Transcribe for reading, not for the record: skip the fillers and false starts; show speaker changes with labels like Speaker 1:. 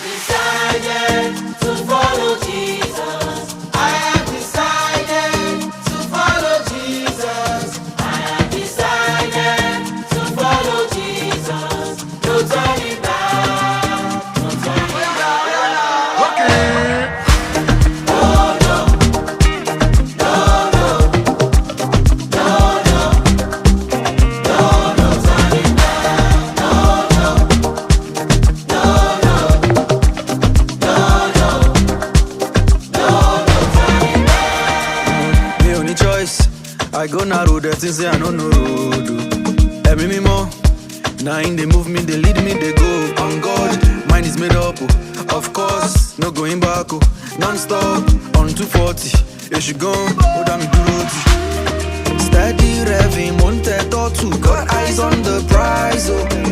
Speaker 1: decided to follow Jesus. I have decided to follow Jesus. I have decided to follow Jesus. No turning back. No turning back.
Speaker 2: Okay.
Speaker 1: No, no. No, no. No, no. No, no turning back. No, no. No, no. No, no. No, no turning back.
Speaker 2: Me only choice. I go narrow the things say I don't know road. Every me more. Now in they move me, they lead me, they go. On God, mine is made up. Of course, no going back. Non-stop on 240. You should go, hold on me do roti. Steady revving, one or two. Got eyes on the prize. Oh.